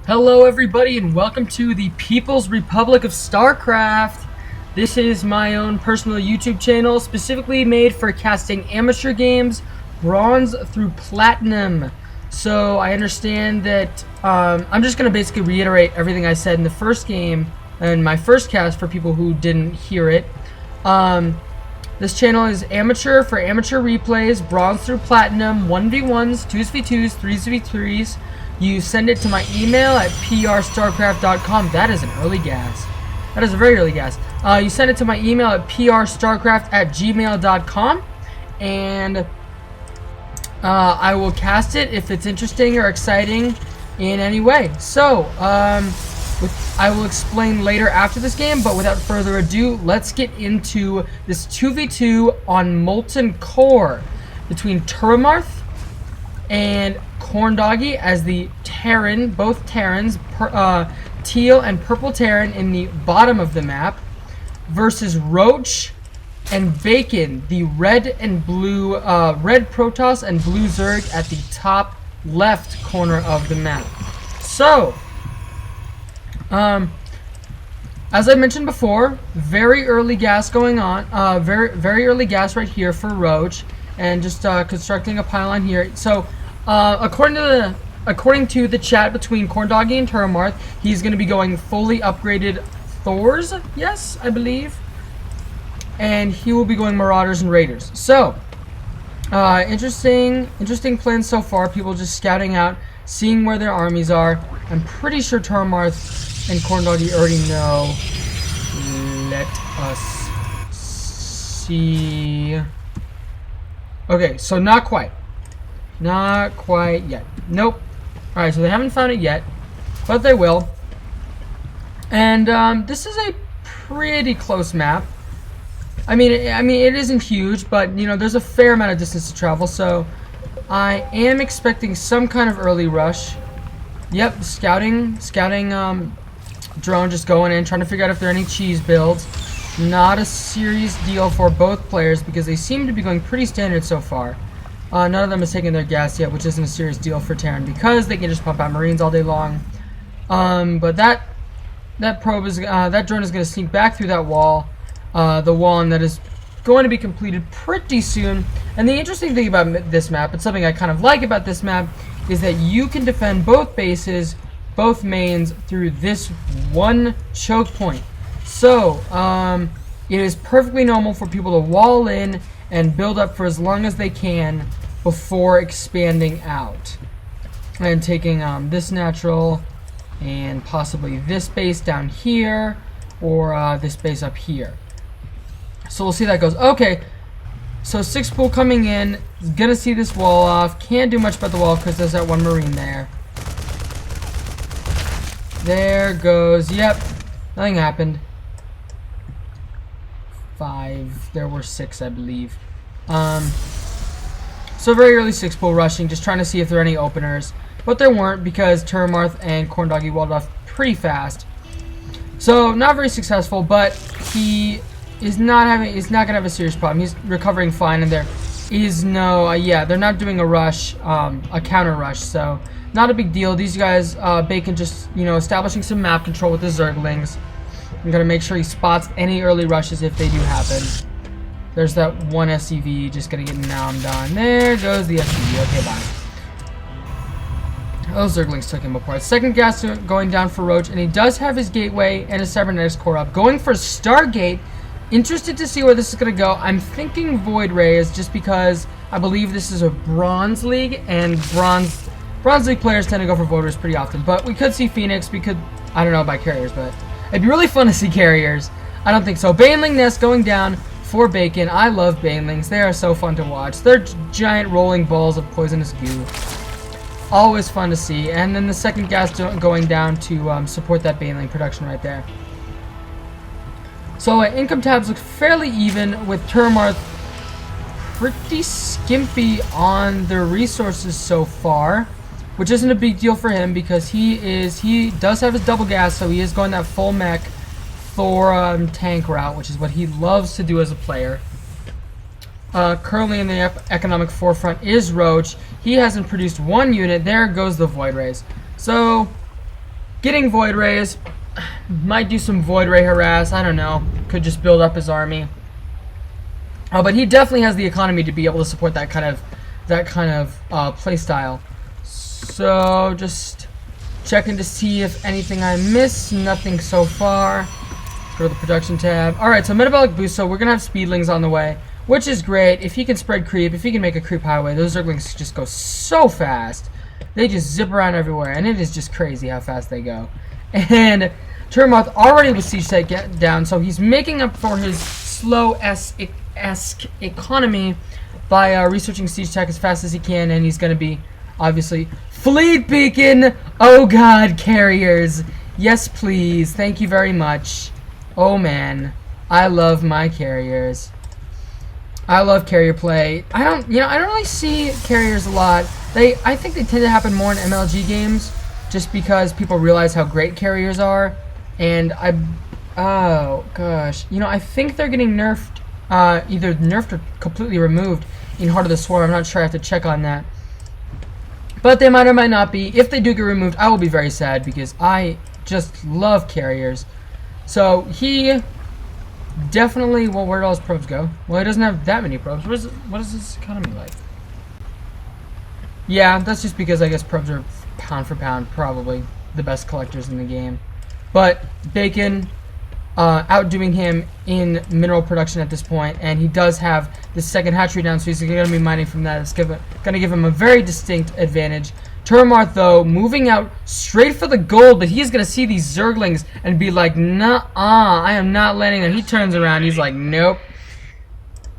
Hello everybody and welcome to the People's Republic of StarCraft. This is my own personal YouTube channel specifically made for casting amateur games, bronze through platinum. So I understand that I'm just going to basically reiterate everything I said in the first game and my first cast for people who didn't hear it. This channel is amateur for amateur replays, bronze through platinum, 1v1s, 2v2s, 3v3s. You send it to my email at PRStarcraft.com. That is an early gas. That is a very early gas. You send it to my email at PRStarcraft@gmail.com, and I will cast it if it's interesting or exciting in any way. So, I will explain later after this game, but without further ado, let's get into this 2v2 on Molten Core between Turbomarth and Corndoggy as the Terran, both Terrans, teal and purple Terran in the bottom of the map, versus Roach and Bacon, the red and blue, red Protoss and blue Zerg at the top left corner of the map. So, as I mentioned before, very early gas going on, very early gas right here for Roach, and just constructing a pylon here. So, according to the chat between Corndoggy and Turbomarth, he's going to be going fully upgraded Thors, yes, I believe, and he will be going Marauders and Raiders. So, interesting plans so far. People just scouting out, seeing where their armies are. I'm pretty sure Turbomarth and Corndoggy already know. Let us see. Okay, so not quite. Not quite yet. Nope. Alright, so they haven't found it yet, but they will. And this is a pretty close map. I mean, it isn't huge, but you know, there's a fair amount of distance to travel, so I am expecting some kind of early rush. Yep, scouting drone just going in, trying to figure out if there are any cheese builds. Not a serious deal for both players because they seem to be going pretty standard so far. None of them has taken their gas yet, which isn't a serious deal for Terran because they can just pump out Marines all day long. But that drone is going to sneak back through that wall, the wall, and that is going to be completed pretty soon. And the interesting thing about this map, and something I kind of like about this map, is that you can defend both bases, both mains, through this one choke point. So, it is perfectly normal for people to wall in and build up for as long as they can before expanding out. And taking this natural and possibly this base down here, or this base up here. So we'll see how that goes. Okay, so 6 pool coming in, is gonna see this wall off. Can't do much about the wall because there's that one Marine there. There goes, yep, nothing happened. 5, there were 6 I believe. So very early 6 pool rushing, just trying to see if there are any openers. But there weren't because Turbomarth and Corndoggy walled off pretty fast. So not very successful, but he is not gonna have a serious problem. He's recovering fine, and there is no yeah, they're not doing a rush, a counter rush, so not a big deal. These guys, Bacon just, you know, establishing some map control with the Zerglings. I'm gonna make sure he spots any early rushes if they do happen. There's that one SCV just gonna get nommed on. There goes the SCV. Okay, bye. Those Zerglings took him apart. Second gas going down for Roach, and he does have his Gateway and his Cybernetics core up. Going for Stargate. Interested to see where this is gonna go. I'm thinking Void Rays just because I believe this is a Bronze League, and Bronze League players tend to go for Void Rays pretty often. But we could see Phoenix. We could, I don't know about carriers, but it'd be really fun to see carriers. I don't think so. Baneling Nest going down for Bacon. I love Banelings. They are so fun to watch. They're giant rolling balls of poisonous goo. Always fun to see. And then the second gas going down to support that Baneling production right there. So income tabs look fairly even, with Turbomarth pretty skimpy on their resources so far, which isn't a big deal for him because he does have his double gas, so he is going that full mech Thor tank route, which is what he loves to do as a player. Currently in the economic forefront is Roach. He hasn't produced one unit. There goes the Void Rays. So Getting Void Rays. Might do some Void Ray harass. I don't know. Could just build up his army. But he definitely has the economy to be able to support that kind of play style. So just checking to see if anything I missed. Nothing so far. Go to the production tab. Alright, so metabolic boost. So we're gonna have speedlings on the way, which is great. If he can spread creep, if he can make a creep highway, those zerglings just go so fast. They just zip around everywhere, and it is just crazy how fast they go. And Turmoth already with siege tech down, so he's making up for his slow-esque economy by researching siege tech as fast as he can, and he's going to be, obviously, fleet beacon! Oh god, carriers! Yes, please. Thank you very much. Oh man, I love my carriers. I love carrier play. I don't really see carriers a lot. I think they tend to happen more in MLG games, just because people realize how great carriers are. And oh gosh, I think they're getting nerfed, either nerfed or completely removed in Heart of the Swarm. I'm not sure. I have to check on that. But they might or might not be. If they do get removed, I will be very sad because I just love carriers. So he definitely. Well, where do all his probes go? Well, he doesn't have that many probes. What is his economy like? Yeah, that's just because I guess probes are pound for pound probably the best collectors in the game. But Bacon outdoing him in mineral production at this point, and he does have the second hatchery down, so he's going to be mining from that. It's going to give him a very distinct advantage. Turmarth, though, moving out straight for the gold, but he's going to see these zerglings and be like, "Nuh-uh, I am not landing there." He turns around, he's like, "Nope."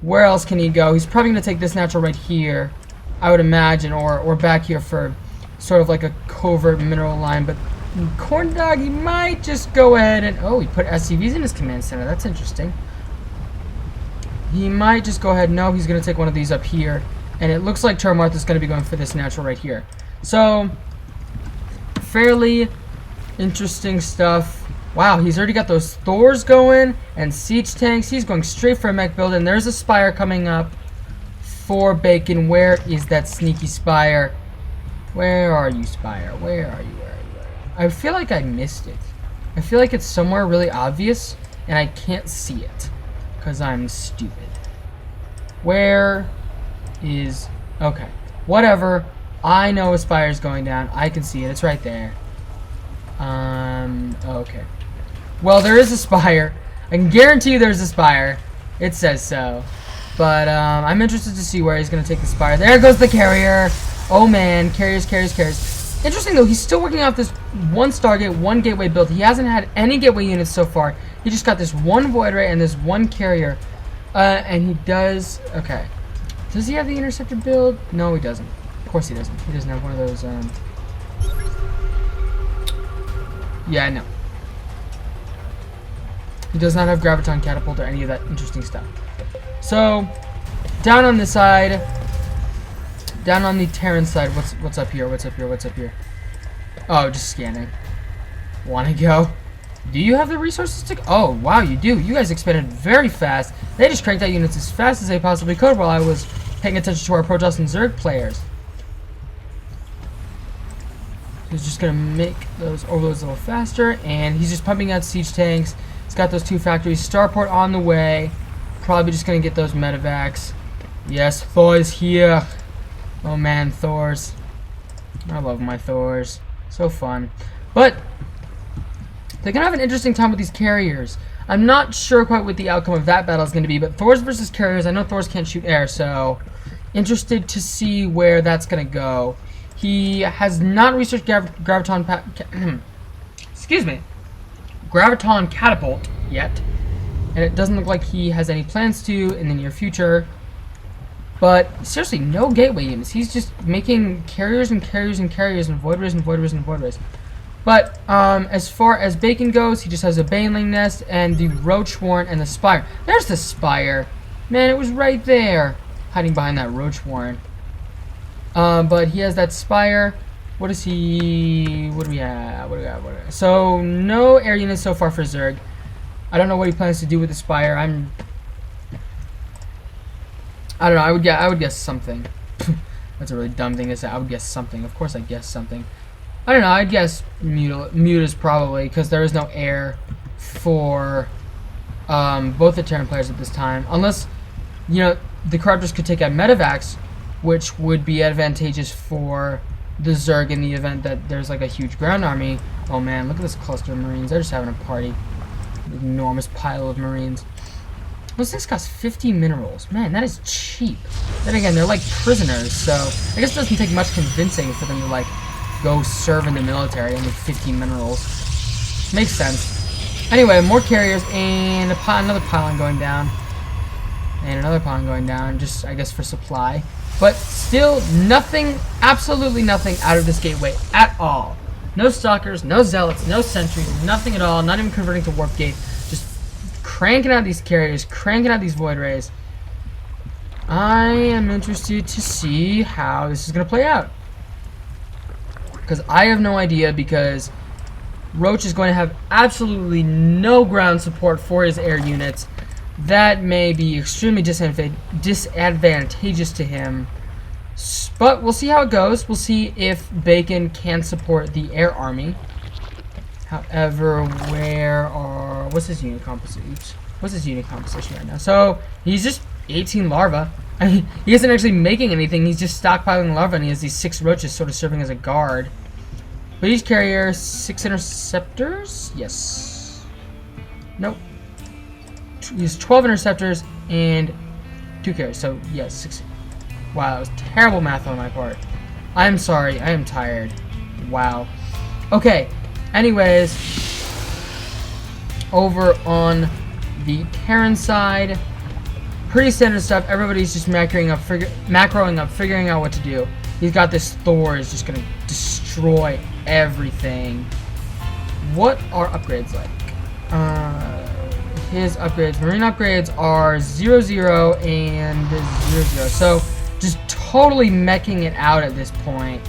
Where else can he go? He's probably going to take this natural right here, I would imagine, or back here for sort of like a covert mineral line, but Corn Dog, he might just go ahead and... Oh, he put SCVs in his command center. That's interesting. He might just go ahead... No, he's going to take one of these up here. And it looks like Turmarth is going to be going for this natural right here. So, fairly interesting stuff. Wow, he's already got those Thors going and siege tanks. He's going straight for a mech build. And there's a Spire coming up for Bacon. Where is that sneaky Spire? Where are you, Spire? Where are you? I feel like I missed it. I feel like it's somewhere really obvious, and I can't see it, because I'm stupid. Where is... Okay. Whatever. I know a Spire's going down. I can see it. It's right there. Okay. Well, there is a Spire. I can guarantee you there's a Spire. It says so. But, I'm interested to see where he's going to take the Spire. There goes the carrier. Oh, man. Carriers. Interesting, though, he's still working off this one Stargate, one Gateway build. He hasn't had any Gateway units so far. He just got this one Void Ray and this one Carrier. And he does... Okay. Does he have the Interceptor build? No, he doesn't. Of course he doesn't. He doesn't have one of those, Yeah, I know. He does not have Graviton Catapult or any of that interesting stuff. So, down on this side... Down on the Terran side, what's up here? What's up here? Oh, just scanning. Wanna go? Do you have the resources to... Oh, wow, you do. You guys expanded very fast. They just cranked out units as fast as they possibly could while I was paying attention to our Protoss and Zerg players. He's just gonna make those overloads a little faster, and he's just pumping out siege tanks. He's got those 2 factories. Starport on the way. Probably just gonna get those medevacs. Yes, Thor is here. Oh man, Thors. I love my Thors. So fun. But they're going to have an interesting time with these carriers. I'm not sure quite what the outcome of that battle is going to be, but Thors versus carriers, I know Thors can't shoot air, so interested to see where that's going to go. He has not researched Graviton excuse me. Graviton Catapult yet, and it doesn't look like he has any plans to in the near future. But seriously, no gateway units. He's just making carriers and carriers and carriers and void rays and void rays and void rays. But as far as Bacon goes, he just has a Baneling Nest and the Roach Warren and the Spire. There's the Spire. Man, it was right there, hiding behind that Roach Warren. But he has that Spire. What is he? What do we have? What do we have? So no air units so far for Zerg. I don't know what he plans to do with the Spire. I don't know. I would guess something. That's a really dumb thing to say. I would guess something. Of course, I guess something. I don't know, I'd guess mutas probably, because there is no air for both the Terran players at this time. Unless, you know, the Corruptors could take out Medivacs, which would be advantageous for the Zerg in the event that there's like a huge ground army. Oh man, look at this cluster of Marines. They're just having a party. An enormous pile of Marines. Those things cost 50 minerals. Man, that is cheap. Then again, they're like prisoners, so I guess it doesn't take much convincing for them to like go serve in the military and with 50 minerals. Makes sense. Anyway, more carriers and another pylon going down. And another pylon going down, just I guess for supply. But still nothing, absolutely nothing out of this gateway at all. No stalkers, no zealots, no sentries, nothing at all, not even converting to warp gate. Just cranking out these carriers, cranking out these void rays. I am interested to see how this is going to play out. Because I have no idea, because Roach is going to have absolutely no ground support for his air units. That may be extremely disadvantageous to him. But we'll see how it goes. We'll see if Bacon can support the air army. However, what's his unit composition? What's his unit composition right now? So he's just 18 larvae. I mean, he isn't actually making anything. He's just stockpiling larvae, and he has these 6 roaches sort of serving as a guard. But each carrier, 6 interceptors? Yes. Nope. He's 12 interceptors and 2 carriers. So yes, 6. Wow, that was terrible math on my part. I'm sorry. I am tired. Wow. Okay. Anyways, over on the Terran side, pretty standard stuff. Everybody's just macroing up, figuring out what to do. He's got this Thor is just gonna destroy everything. What are upgrades like? His upgrades, Marine upgrades are 0, and 0. So just totally meching it out at this point.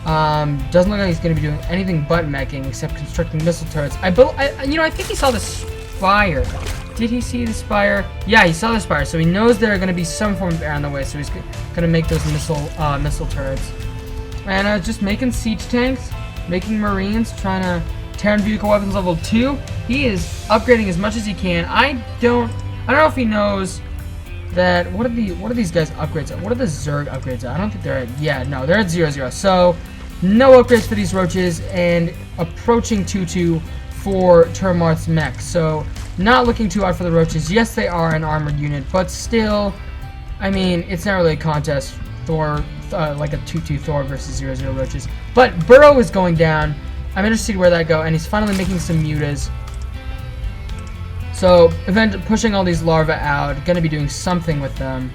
Doesn't look like he's going to be doing anything but meching except constructing missile turrets. I think he saw the spire. Did he see the spire? Yeah, he saw the spire, so he knows there are going to be some form of air on the way, so he's going to make those missile turrets. And just making siege tanks, making Marines, trying to Terran vehicle weapons level 2. He is upgrading as much as he can. I don't know if he knows that. What are these guys upgrades at? What are the Zerg upgrades at? I don't think they're at. Yeah, no, they're at 0. So no upgrades for these roaches, and approaching 2-2 for Termarth's mech. So not looking too hard for the roaches. Yes, they are an armored unit, but still, I mean, it's not really a contest. Thor, like a 2-2 Thor versus 0 roaches. But Burrow is going down. I'm interested where that go, and he's finally making some mutas. So, pushing all these larvae out, gonna be doing something with them.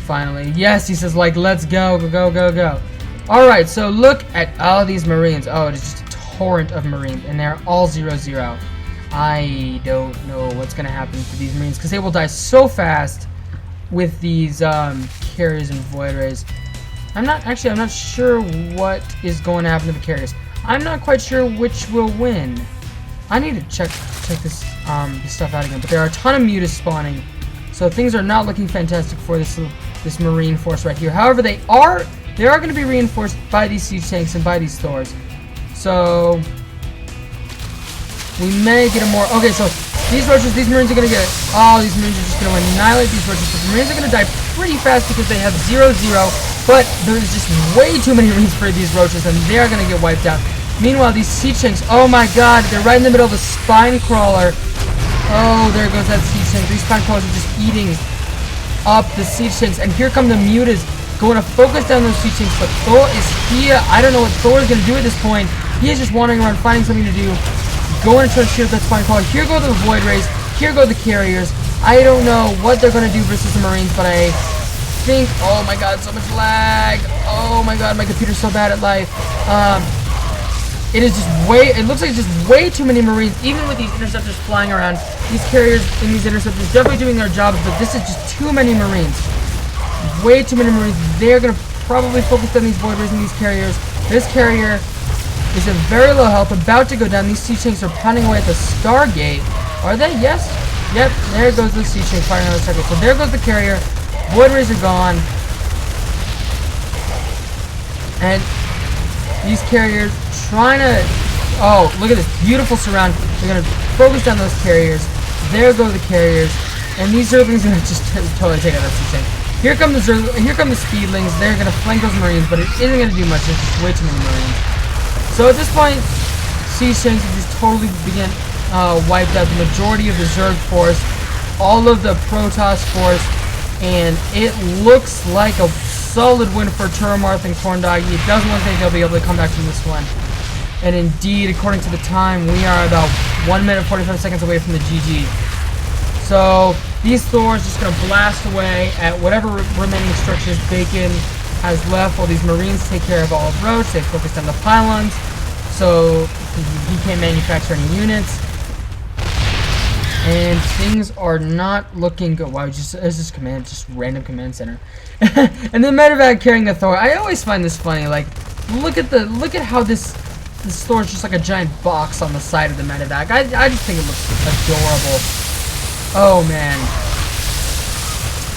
Finally. Yes, he says, like, let's go, go, go, go. Alright, so look at all these Marines. Oh, it is just a torrent of Marines, and they're all 0. I don't know what's gonna happen to these Marines, because they will die so fast with these carriers and void rays. I'm not sure what is going to happen to the carriers. I'm not quite sure which will win. I need to check this stuff out again. But there are a ton of mutas spawning, so things are not looking fantastic for this Marine force right here. However, they are going to be reinforced by these siege tanks and by these Thors. So we may get a more. Okay, so these roaches, these Marines are going to get. Oh, these Marines are just going to annihilate these roaches. But the Marines are going to die pretty fast because they have 0. But there's just way too many Marines for these roaches, and they are going to get wiped out. Meanwhile, these siege tanks, oh my god, they're right in the middle of a spine crawler. Oh, there goes that siege tank. These spine crawlers are just eating up the siege tanks. And here come the mutas going to focus down those siege tanks. But Thor is here. I don't know what Thor is going to do at this point. He is just wandering around, finding something to do. Going to try to shoot up that spine crawler. Here go the void rays. Here go the carriers. I don't know what they're going to do versus the Marines, but I think, oh my god, so much lag. Oh my god, my computer's so bad at life. It looks like it's just way too many Marines, even with these interceptors flying around. These carriers and these interceptors definitely doing their jobs, but this is just too many Marines. Way too many Marines. They're going to probably focus on these void rays and these carriers. This carrier is at very low health, about to go down. These siege tanks are pounding away at the Stargate. Are they? Yes. Yep, there goes the siege tank firing on the Stargate. So there goes the carrier. Void rays are gone. And These carriers trying to... Oh, look at this beautiful surround. They're going to focus on those carriers. There go the carriers. And these Zerglings are going to just totally take out that insane. Here come the Speedlings. They're going to flank those Marines, but it isn't going to do much. There's just way too many Marines. So at this point, Siege Tanks have just totally wiped out the majority of the Zerg force, all of the Protoss force, and it looks like a solid win for Turmarth and Corndoggy. It doesn't look like they'll be able to come back from this one. And indeed, according to the time, we are about 1 minute 45 seconds away from the GG. So these Thors just going to blast away at whatever remaining structures Bacon has left, while these Marines take care of all of Roach. They focused on the pylons, so he can't manufacture any units. And things are not looking good. Wow, it's just command, just random command center. And then Medevac carrying a Thor. I always find this funny. Like, look at how this Thor is just like a giant box on the side of the Medevac. I just think it looks adorable. Oh man.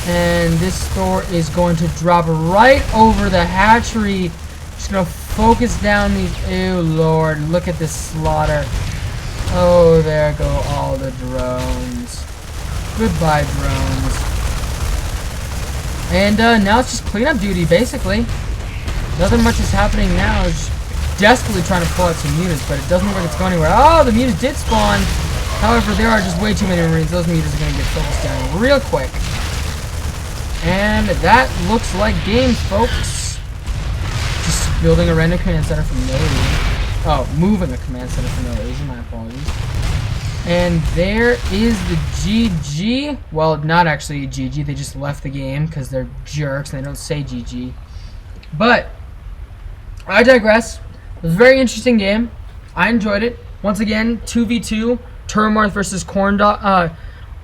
And this Thor is going to drop right over the hatchery. Just gonna focus down these. Ew, Lord, look at this slaughter. Oh, there go all the drones. Goodbye, drones. And now it's just cleanup duty, basically. Nothing much is happening now. It's just desperately trying to pull out some mutas, but it doesn't look like it's going anywhere. Oh, the mutas did spawn. However, there are just way too many Marines. Those mutas are going to get focused down real quick. And that looks like game, folks. Just building a random command center for no reason. Oh, moving a command center for no reason. My apologies. And there is the GG. Well, not actually a GG. They just left the game because they're jerks and they don't say GG. But I digress. It was a very interesting game. I enjoyed it. Once again, 2v2. Turmarth versus Corndoggy.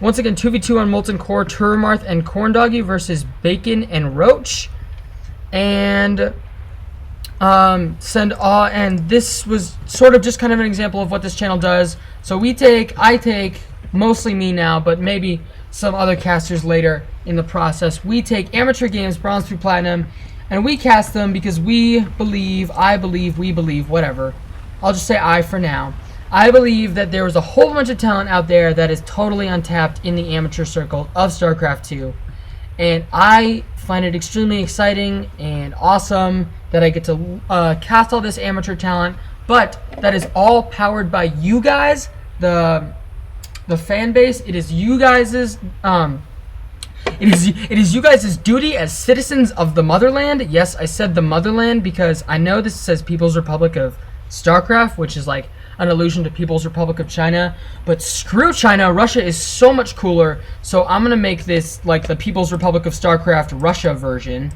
Once again, 2v2 on Molten Core. Turmarth and Corndoggy versus Bacon and Roach. And and this was sort of just kind of an example of what this channel does. So I take mostly me now, but maybe some other casters later in the process. We take amateur games, bronze through platinum, and we cast them because we believe, whatever. I'll just say I for now. I believe that there is a whole bunch of talent out there that is totally untapped in the amateur circle of StarCraft 2. And I find it extremely exciting and awesome that I get to cast all this amateur talent, but that is all powered by you guys, the fan base. It is you guys's it is you guys' duty as citizens of the motherland. Yes, I said the motherland because I know this says People's Republic of StarCraft, which is like an allusion to People's Republic of China, but screw China. Russia is so much cooler, so I'm gonna make this like the People's Republic of StarCraft Russia version.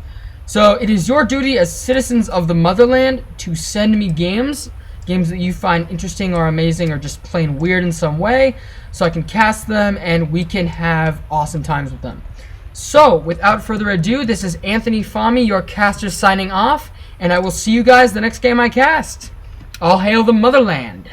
So it is your duty as citizens of the motherland to send me games that you find interesting or amazing or just plain weird in some way, so I can cast them and we can have awesome times with them. So without further ado, this is Anthony Fahmy, your caster, signing off, and I will see you guys the next game I cast. All hail the motherland.